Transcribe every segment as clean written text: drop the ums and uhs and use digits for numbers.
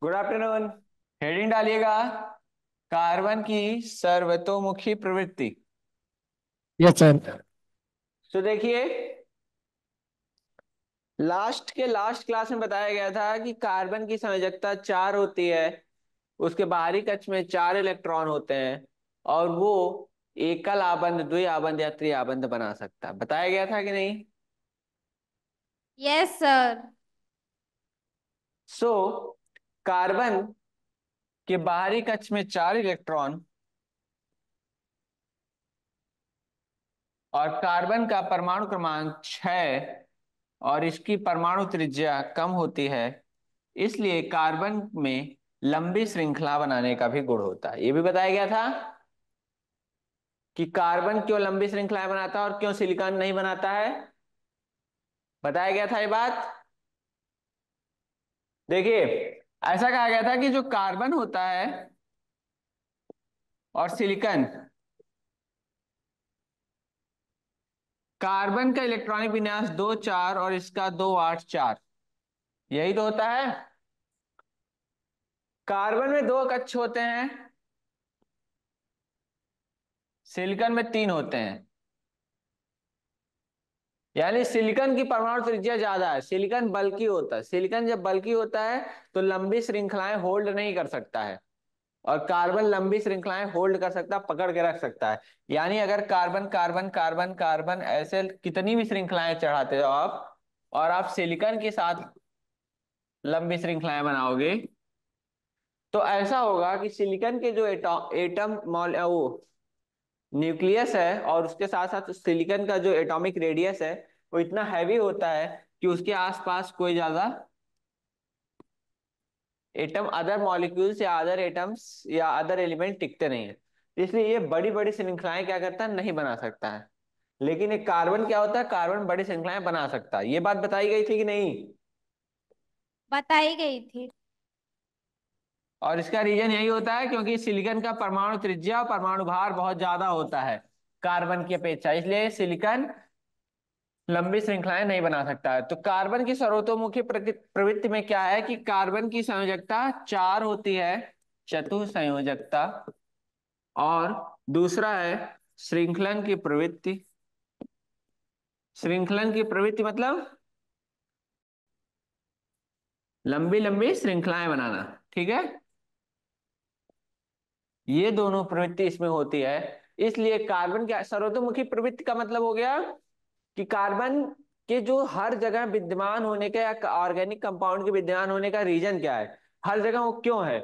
Good afternoon. Heading डालिएगा, carbon की सर्वतोमुखी प्रवृत्ति। Yes sir. तो देखिए, लास्ट क्लास में बताया गया था कि कार्बन की संयोजकता 4 होती है। उसके बाहरी कक्ष में 4 इलेक्ट्रॉन होते हैं और वो एकल आबंध, द्वि आबंध या त्रि बना सकता है। बताया गया था कि नहीं? Yes sir. सो कार्बन के बाहरी कक्ष में 4 इलेक्ट्रॉन और कार्बन का परमाणु क्रमांक 6 और इसकी परमाणु त्रिज्या कम होती है, इसलिए कार्बन में लंबी श्रृंखला बनाने का भी गुण होता है। ये भी बताया गया था कि कार्बन क्यों लंबी श्रृंखलाएं बनाता है और क्यों सिलिकॉन नहीं बनाता है। बताया गया था ये बात। देखिए, ऐसा कहा गया था कि जो कार्बन होता है और सिलिकॉन, कार्बन का इलेक्ट्रॉनिक विन्यास 2 4 और इसका 2 8 4, यही तो होता है। कार्बन में 2 कक्ष होते हैं, सिलिकॉन में 3 होते हैं। यानी सिलिकॉन की परमाणु त्रिज्या ज्यादा है, सिलिकॉन बल्की होता है। सिलिकॉन जब बल्की होता है तो लंबी श्रृंखलाएं होल्ड नहीं कर सकता है, और कार्बन लंबी श्रृंखलाएं होल्ड कर सकता है, पकड़ के रख सकता है। यानी अगर कार्बन कार्बन कार्बन कार्बन ऐसे कितनी भी श्रृंखलाएं चढ़ाते हो आप, और आप सिलिकॉन के साथ लंबी श्रृंखलाएं बनाओगे, तो ऐसा होगा कि सिलिकॉन के जो एटम मॉल वो न्यूक्लियस है और उसके साथ साथ सिलिकॉन का जो एटॉमिक रेडियस है वो इतना हैवी होता है कि उसके आसपास कोई ज्यादा एटम, अदर मॉलिक्यूल्स या अदर एटम्स या अदर एलिमेंट टिकते नहीं है। इसलिए ये बड़ी बड़ी श्रृंखलाएं क्या करता है, नहीं बना सकता है। लेकिन एक कार्बन क्या होता है, कार्बन बड़ी श्रृंखलाएं बना सकता है। ये बात बताई गई थी कि नहीं? बताई गई थी। और इसका रीजन यही होता है क्योंकि सिलिकॉन का परमाणु त्रिज्या और परमाणु भार बहुत ज्यादा होता है कार्बन की अपेक्षा, इसलिए सिलिकॉन लंबी श्रृंखलाएं नहीं बना सकता है। तो कार्बन की सर्वतोमुखी प्रवृत्ति में क्या है कि कार्बन की संयोजकता 4 होती है, चतुसंयोजकता। और दूसरा है श्रृंखलन की प्रवृत्ति। श्रृंखलन की प्रवृत्ति मतलब लंबी लंबी श्रृंखलाएं बनाना। ठीक है, ये दोनों प्रवृत्ति इसमें होती है। इसलिए कार्बन के सर्वतोमुखी प्रवृत्ति का मतलब हो गया कि कार्बन के जो हर जगह विद्यमान होने का या ऑर्गेनिक कंपाउंड के विद्यमान होने का रीजन क्या है, हर जगह वो क्यों है।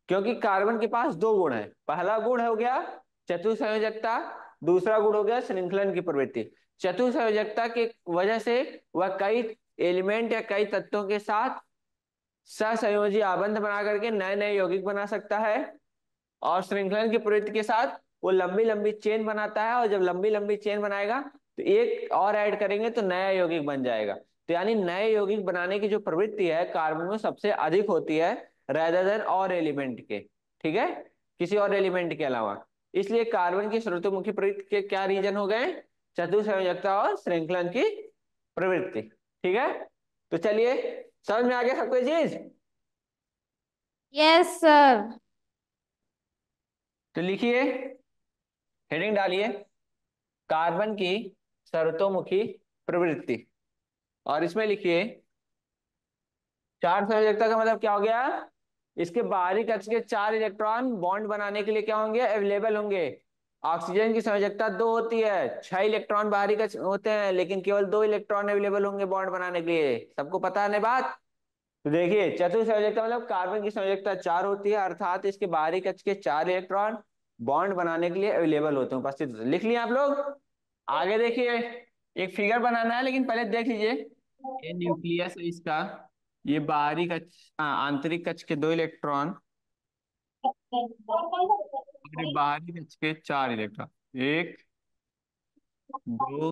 क्योंकि कार्बन के पास 2 गुण है। पहला गुण हो गया चतुसंयोजकता, दूसरा गुण हो गया श्रृंखलन की प्रवृत्ति। चतुसंयोजकता की वजह से वह कई एलिमेंट या कई तत्वों के साथ सहसंयोजी आबंध बना करके नए नए यौगिक बना सकता है। और श्रृंखलन की प्रवृत्ति के साथ वो लंबी लंबी चेन बनाता है, और जब लंबी लंबी चेन बनाएगा तो एक और ऐड करेंगे तो नया यौगिक बन जाएगा। तो यानी नए यौगिक बनाने की जो प्रवृत्ति है कार्बन में सबसे अधिक होती है, रेदर देन और एलिमेंट के। ठीक है, किसी और एलिमेंट के अलावा। इसलिए कार्बन की स्रोतोमुखी प्रवृत्ति के क्या रीजन हो गए, चतुसंयोजकता और श्रृंखलन की प्रवृत्ति। ठीक है, तो चलिए, समझ में आ गया सबको ये चीज? Yes sir. तो लिखिए, हेडिंग डालिए, कार्बन की सर्वतोमुखी प्रवृत्ति। और इसमें लिखिए, 4 संयोजकता का मतलब क्या हो गया, इसके बाहरी कक्ष के 4 इलेक्ट्रॉन बॉन्ड बनाने के लिए क्या होंगे, अवेलेबल होंगे। ऑक्सीजन की संयोजकता 2 होती है, 6 इलेक्ट्रॉन बाहरी कक्ष होते हैं, लेकिन केवल 2 इलेक्ट्रॉन अवेलेबल होंगे बॉन्ड बनाने के लिए। सबको पता है ना बात? तो देखिए, चतुर संयोजकता मतलब कार्बन की संयोजकता 4 होती है, अर्थात इसके बाहरी कक्ष के 4 इलेक्ट्रॉन बॉन्ड बनाने के लिए अवेलेबल होते हैं, उपस्थित होते हैं। लिख लिया आप लोग? आगे देखिए, एक फिगर बनाना है, लेकिन पहले देख लीजिए। ये न्यूक्लियस है इसका, ये बाहरी कक्ष, आंतरिक कक्ष के 2 इलेक्ट्रॉन और ये बाहरी कक्ष के 4 इलेक्ट्रॉन, 1 2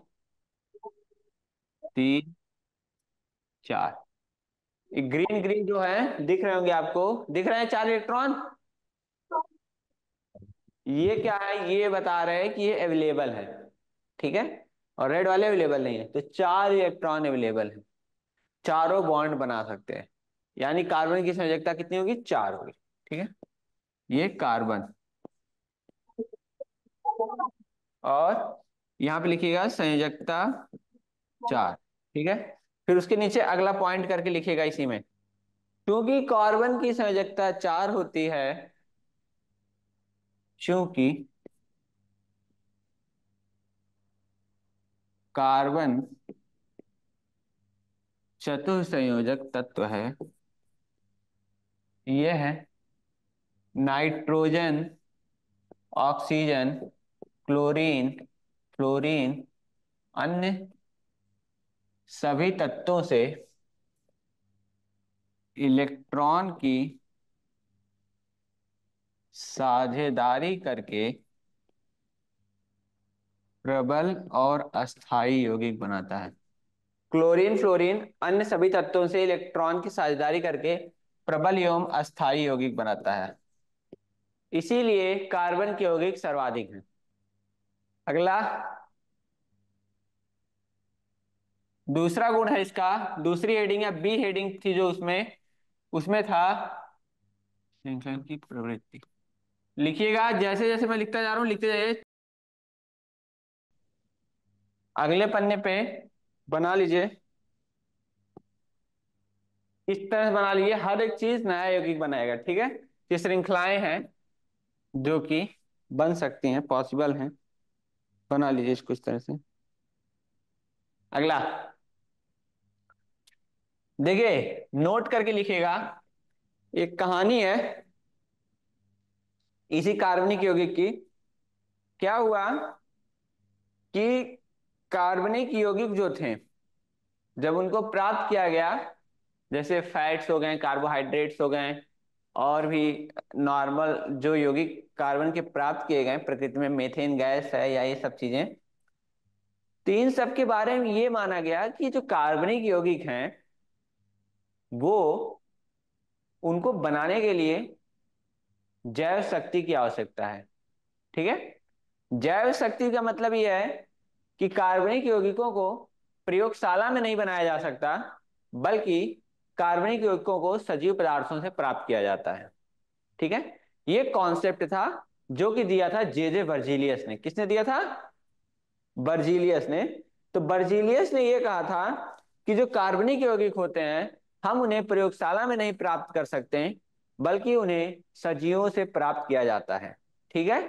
3 4। ये ग्रीन ग्रीन जो है दिख रहे होंगे आपको, दिख रहे हैं 4 इलेक्ट्रॉन। ये क्या है, ये बता रहे हैं कि ये अवेलेबल है। ठीक है, और रेड वाले अवेलेबल नहीं है। तो 4 इलेक्ट्रॉन अवेलेबल है, चारों बॉन्ड बना सकते हैं। यानी कार्बन की संयोजकता कितनी होगी, 4 होगी। ठीक है, ये कार्बन, और यहाँ पे लिखिएगा संयोजकता 4। ठीक है, फिर उसके नीचे अगला पॉइंट करके लिखिएगा इसी में, क्योंकि कार्बन की संयोजकता 4 होती है, क्योंकि कार्बन चतुसंयोजक तत्व है। यह है नाइट्रोजन, ऑक्सीजन, क्लोरीन, फ्लोरीन, अन्य सभी तत्वों से इलेक्ट्रॉन की साझेदारी करके प्रबल और अस्थायी यौगिक बनाता है। क्लोरीन फ्लोरीन अन्य सभी तत्वों से इलेक्ट्रॉन की साझेदारी करके प्रबल एवं अस्थायी यौगिक बनाता है, इसीलिए कार्बन के यौगिक सर्वाधिक हैं। अगला दूसरा गुण है इसका, दूसरी हेडिंग या बी हेडिंग थी जो उसमें उसमें था श्रृंखलन की प्रवृत्ति। लिखिएगा, जैसे जैसे मैं लिखता जा रहा हूं लिखते जाइए। अगले पन्ने पे बना लीजिए, इस तरह से बना लीजिए, हर एक चीज नया यौगिक बनाएगा। ठीक है, ये श्रृंखलाएं हैं जो कि बन सकती हैं, पॉसिबल हैं, बना लीजिए इसको इस तरह से। अगला देखिए, नोट करके लिखिएगा, एक कहानी है इसी कार्बनिक यौगिक की। क्या हुआ कि कार्बनिक यौगिक जो थे, जब उनको प्राप्त किया गया, जैसे फैट्स हो गए, कार्बोहाइड्रेट्स हो गए, और भी नॉर्मल जो यौगिक कार्बन के प्राप्त किए गए प्रकृति में, मीथेन गैस है या ये सब चीजें, तो इन सब के बारे में ये माना गया कि जो कार्बनिक यौगिक हैं वो, उनको बनाने के लिए जैव शक्ति की आवश्यकता है। ठीक है, जैव शक्ति का मतलब यह है कि कार्बनिक यौगिकों को प्रयोगशाला में नहीं बनाया जा सकता, बल्कि कार्बनिक यौगिकों को सजीव पदार्थों से प्राप्त किया जाता है। ठीक है, ये कॉन्सेप्ट था जो कि दिया था जे जे वर्जीलियस ने। किसने दिया था, बर्जीलियस ने। तो बर्जीलियस ने यह कहा था कि जो कार्बनिक यौगिक होते हैं, हम उन्हें प्रयोगशाला में नहीं प्राप्त कर सकते हैं, बल्कि उन्हें सजीवों से प्राप्त किया जाता है। ठीक है,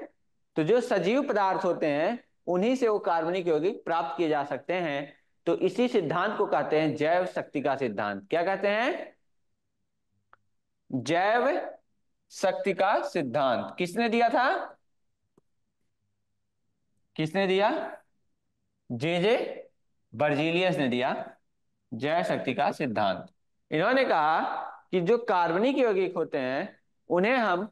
तो जो सजीव पदार्थ होते हैं उन्हीं से वो कार्बनिक यौगिक प्राप्त किए जा सकते हैं। तो इसी सिद्धांत को कहते हैं जैव शक्ति का सिद्धांत। क्या कहते हैं, जैव शक्ति का सिद्धांत। किसने दिया था, किसने दिया, जे जे बर्जीलियस ने दिया जैव शक्ति का सिद्धांत। इन्होंने कहा कि जो कार्बनिक यौगिक होते हैं उन्हें हम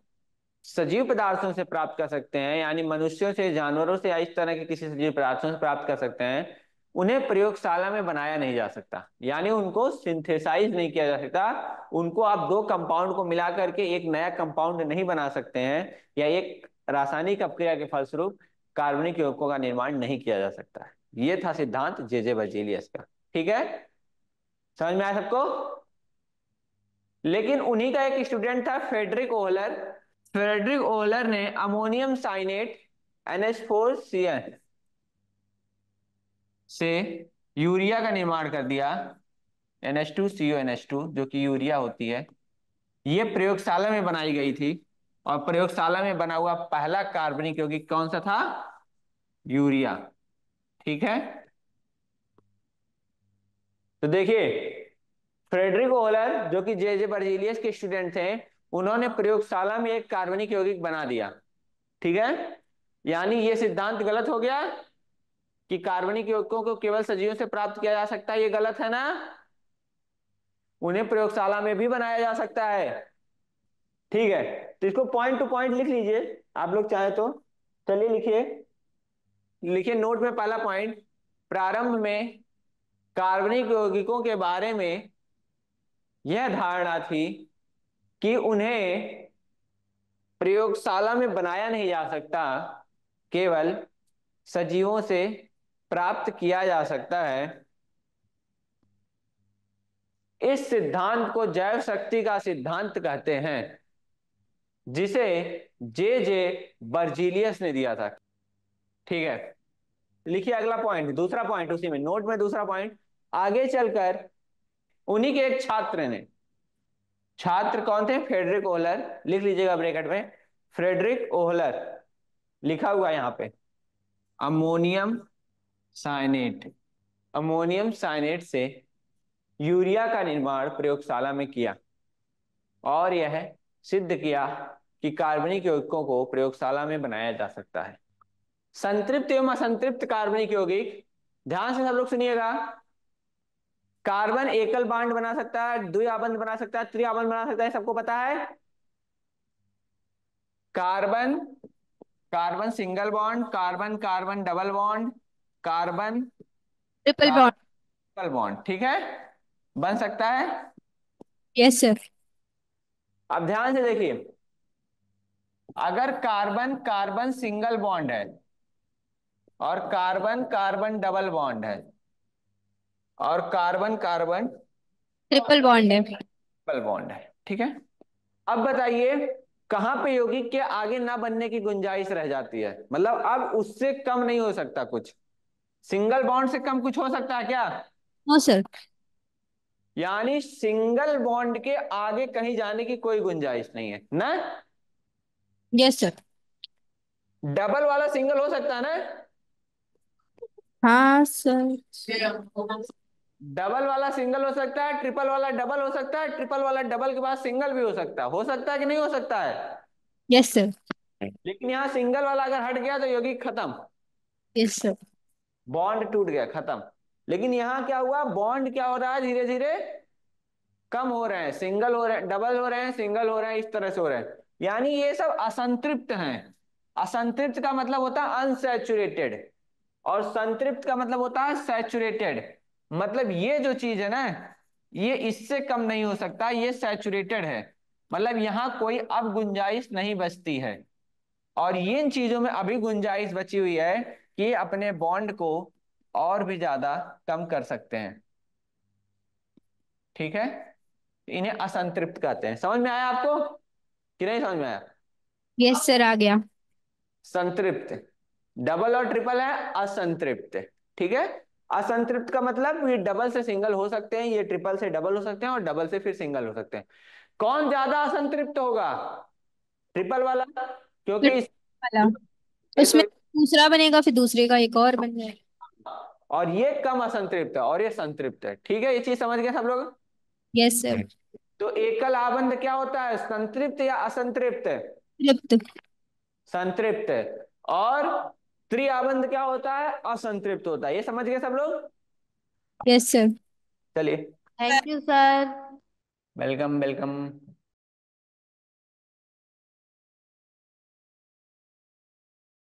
सजीव पदार्थों से प्राप्त कर सकते हैं, यानी मनुष्यों से, जानवरों से या इस तरह के किसी सजीव पदार्थों से प्राप्त कर सकते हैं। उन्हें प्रयोगशाला में बनाया नहीं जा सकता, यानी उनको सिंथेसाइज नहीं किया जा सकता। उनको आप दो कंपाउंड को मिला करके एक नया कंपाउंड नहीं बना सकते हैं, या एक रासायनिक अपक्रिया के फलस्वरूप कार्बनिक यौगिकों का निर्माण नहीं किया जा सकता है। ये था सिद्धांत जे जे बर्जीलियस का। ठीक है, समझ में आया सबको। लेकिन उन्हीं का एक स्टूडेंट था फ्रेडरिक ओहलर। फ्रेडरिक ओहलर ने अमोनियम साइनेट NH4Cl से यूरिया का निर्माण कर दिया, NH2CO NH2, जो कि यूरिया होती है। यह प्रयोगशाला में बनाई गई थी, और प्रयोगशाला में बना हुआ पहला कार्बनिक यौगिक कौन सा था, यूरिया। ठीक है, तो देखिए, फ्रेडरिक ओहलर जो कि जे जे बर्जीलियस के स्टूडेंट थे, उन्होंने प्रयोगशाला में एक कार्बनिक यौगिक बना दिया। ठीक है, यानी यह सिद्धांत गलत हो गया कि कार्बनिक यौगिकों को केवल सजीवों से प्राप्त किया जा सकता है। ये गलत है ना, उन्हें प्रयोगशाला में भी बनाया जा सकता है। ठीक है, तो इसको पॉइंट टू पॉइंट लिख लीजिए आप लोग चाहे तो। चलिए लिखिए, लिखिए नोट में पहला पॉइंट, प्रारंभ में कार्बनिक यौगिकों के बारे में यह धारणा थी कि उन्हें प्रयोगशाला में बनाया नहीं जा सकता, केवल सजीवों से प्राप्त किया जा सकता है। इस सिद्धांत को जैव शक्ति का सिद्धांत कहते हैं, जिसे जे जे बर्जीलियस ने दिया था। ठीक है, लिखिए अगला पॉइंट, दूसरा पॉइंट उसी में नोट में, दूसरा पॉइंट। आगे चलकर उन्हीं के एक छात्र ने, छात्र कौन थे? फ्रेडरिक ओहलर, लिख लीजिएगा ब्रैकेट में, फ्रेडरिक ओहलर लिखा हुआ यहां पे। अमोनियम साइनेट, अमोनियम साइनेट से यूरिया का निर्माण प्रयोगशाला में किया और यह सिद्ध किया कि कार्बनिक यौगिकों को प्रयोगशाला में बनाया जा सकता है। संतृप्त एवं असंतृप्त कार्बनिक यौगिक, ध्यान से सब लोग सुनिएगा। कार्बन एकल बांड बना सकता है, द्विआबंध बना सकता है, त्रिआबंध बना सकता है, सबको पता है। Carbon carbon single bond, carbon carbon double bond, carbon triple bond. Triple bond, ठीक है, बन सकता है। Yes sir. अब ध्यान से देखिए, अगर कार्बन कार्बन सिंगल बॉन्ड है और कार्बन कार्बन डबल बॉन्ड है और कार्बन कार्बन ट्रिपल बॉन्ड है। ट्रिपल बॉन्ड है, ठीक है, अब बताइए कहां पे यौगिक के आगे ना बनने की गुंजाइश रह जाती है? मतलब अब उससे कम नहीं हो सकता कुछ, सिंगल बॉन्ड से कम कुछ हो सकता है क्या? No sir. यानी सिंगल बॉन्ड के आगे कहीं जाने की कोई गुंजाइश नहीं है ना। Yes sir. डबल वाला सिंगल हो सकता है ना, हाँ सर। डबल वाला सिंगल हो सकता है, ट्रिपल वाला डबल हो सकता है, ट्रिपल वाला डबल के बाद सिंगल भी हो सकता है कि नहीं हो सकता है? Yes sir. लेकिन यहाँ सिंगल वाला अगर हट गया तो यौगिक खत्म, यस सर। बॉन्ड टूट गया, खत्म। लेकिन यहाँ क्या हुआ, बॉन्ड क्या हो रहा है, धीरे धीरे कम हो रहे हैं, सिंगल हो रहे हैं, डबल हो रहे हैं, सिंगल हो रहे हैं, इस तरह से हो रहे हैं। यानी ये सब असंतृप्त हैं। असंतृप्त का मतलब होता है अनसैचुरेटेड, और संतृप्त का मतलब होता है सैचुरेटेड। मतलब ये जो चीज है ना, ये इससे कम नहीं हो सकता, ये सैचुरेटेड है। मतलब यहां कोई अब गुंजाइश नहीं बचती है, और इन चीजों में अभी गुंजाइश बची हुई है कि ये अपने बॉन्ड को और भी ज्यादा कम कर सकते हैं, ठीक है। इन्हें असंतृप्त कहते हैं। समझ में आया आपको कि नहीं समझ में आया? यस सर, आ गया। संतृप्त, डबल और ट्रिपल है असंतृप्त, ठीक है। असंतृप्त का मतलब ये डबल से सिंगल हो सकते हैं, ये ट्रिपल से डबल हो सकते हैं, और डबल से फिर सिंगल हो सकते हैं। कौन ज्यादा असंतृप्त होगा? ट्रिपल वाला, क्योंकि इस वाला, तो, उसमें दूसरा बनेगा, फिर दूसरे का एक और बन जाएगा। और ये कम असंतृप्त है और ये संतृप्त है, ठीक है, ये चीज समझ गए सब लोग? Yes sir. तो एकल आबंध क्या होता है, संतृप्त या असंतृप्त? तृप्त। संतृप्त। और त्रिआबंध क्या होता है, असंतृप्त होता है, ये समझ गए सब लोग? Yes sir. चलिए, thank you sir. Welcome welcome.